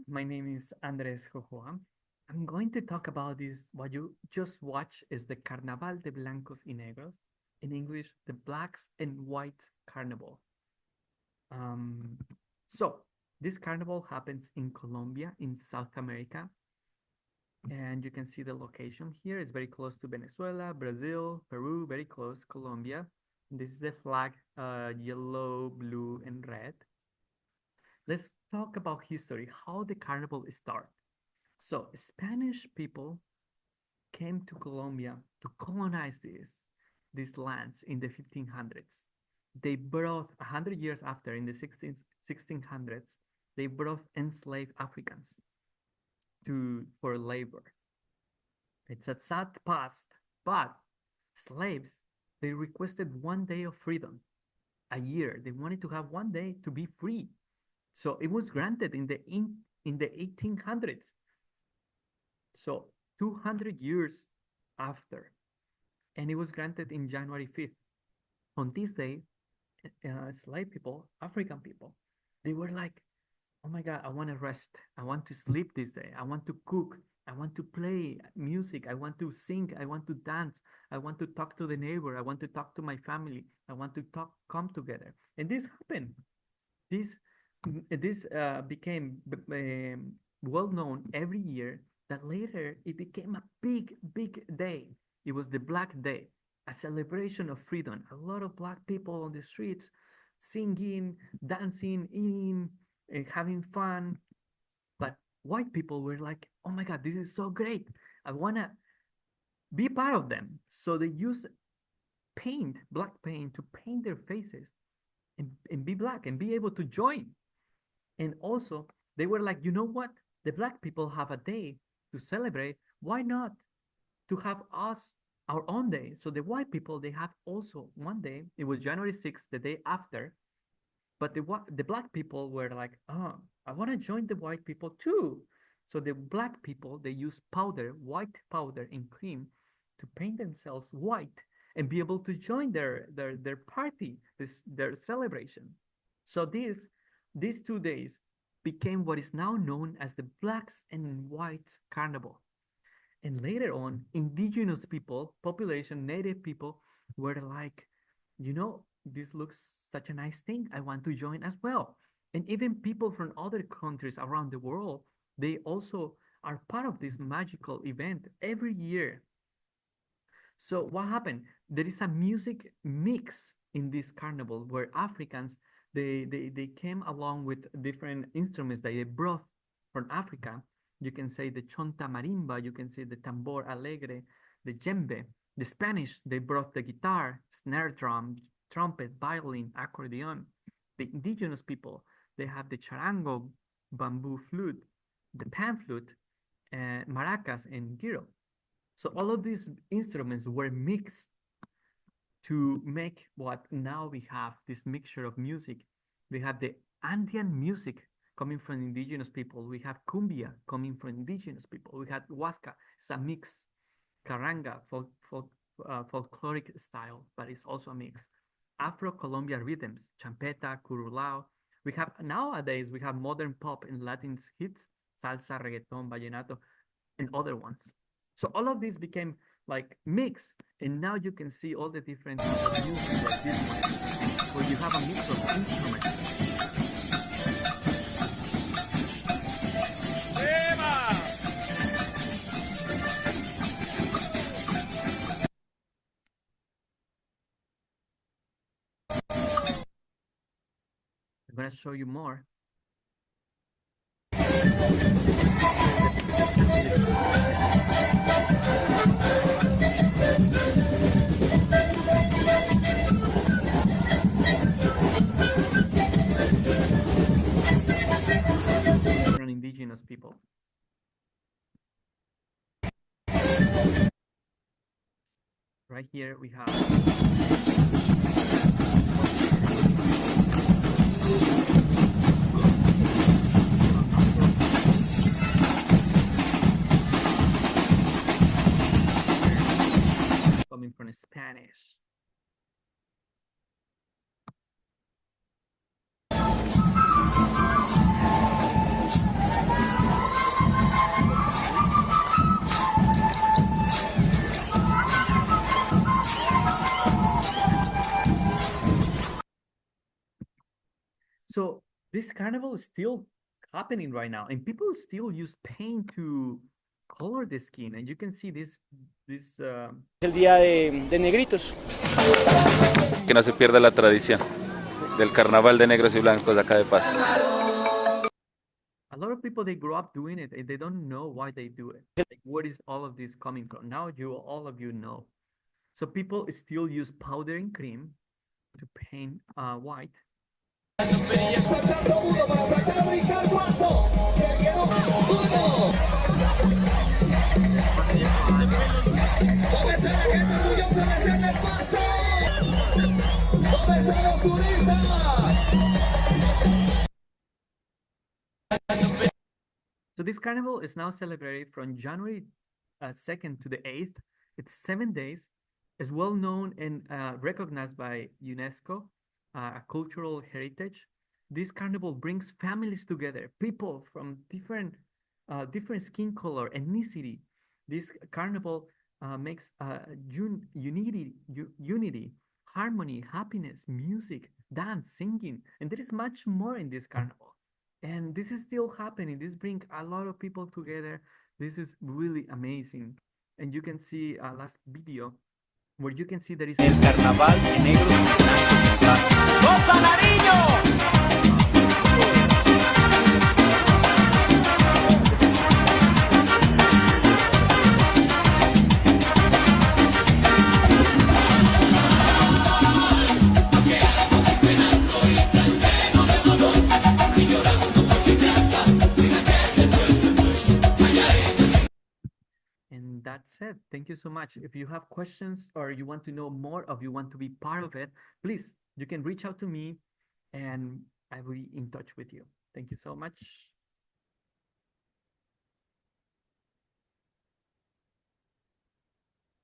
My name is Andres Jojoa. I'm going to talk about this. What you just watched is the Carnaval de Blancos y Negros. In English, the Blacks and Whites Carnival. Um, so, this carnival happens in Colombia, in South America. And you can see the location here. It's very close to Venezuela, Brazil, Peru, very close, Colombia. This is the flag, yellow, blue, and red. Let's talk about history, how the carnival started. So Spanish people came to Colombia to colonize these lands in the 1500s. They brought 100 years after, in the 1600s, they brought enslaved Africans for labor. It's a sad past, but slaves, they requested 1 day of freedom a year. They wanted to have 1 day to be free. So it was granted in the 1800s. So 200 years after, and it was granted in January 5th. On this day, slave people, African people, they were like, oh my God, I want to rest. I want to sleep this day. I want to cook. I want to play music. I want to sing. I want to dance. I want to talk to the neighbor. I want to talk to my family. I want to come together. And this happened. This became well known every year, that later it became a big day. It was the Black Day, a celebration of freedom. A lot of Black people on the streets singing, dancing, eating, and having fun. But white people were like, oh my God, this is so great. I want to be part of them. So they use paint, black paint, to paint their faces and be Black and be able to join. And also, they were like, you know what? The Black people have a day to celebrate. Why not to have us our own day? So the white people, they have also 1 day. It was January 6th, the day after. But the Black people were like, oh, I want to join the white people too. So the Black people, they use powder, white powder and cream, to paint themselves white and be able to join their party, their celebration. So these 2 days became what is now known as the Blacks and Whites Carnival. And later on, indigenous people, population, native people, were like, this looks such a nice thing. I want to join as well. And even people from other countries around the world, they also are part of this magical event every year. So what happened? There is a music mix in this carnival where Africans, they came along with different instruments that they brought from Africa. You can say the chonta marimba, you can say the tambor alegre, the djembe. The Spanish, they brought the guitar, snare drum, trumpet, violin, accordion. The indigenous people, they have the charango, bamboo flute, the pan flute, maracas, and gyro. So all of these instruments were mixed to make what now we have, this mixture of music. We have the Andean music coming from indigenous people. We have cumbia coming from indigenous people. We have huasca, it's a mix. Caranga, folkloric style, but it's also a mix. Afro-Colombian rhythms, champeta, curulao. Nowadays, we have modern pop and Latin hits, salsa, reggaeton, vallenato, and other ones. So all of these became like mix, and now you can see all the different music like this one, where you have a mix of instruments. I'm gonna show you more. From indigenous people. Right here we have coming from Spanish. This carnival is still happening right now, and people still use paint to color the skin, and you can see this El día de negritos. Que no se pierda la tradición del carnaval de negros y blancos acá de Pasto. a lot of people, they grow up doing it and they don't know why they do it. Like, what is all of this coming from? Now all of you know. So people still use powder and cream to paint white. So this carnival is now celebrated from January 2nd to the 8th. It's 7 days. It's well known and recognized by UNESCO, a cultural heritage. This carnival brings families together, people from different skin color, ethnicity. This carnival makes unity, harmony, happiness, music, dance, singing, and there is much more in this carnival. And this is still happening. This brings a lot of people together. This is really amazing. And you can see a last video where you can see there is el carnaval de negros y blancos. ¡Cosa, Narino! And that's it. Thank you so much. If you have questions or you want to know more or you want to be part of it, please, you can reach out to me and I will be in touch with you. Thank you so much.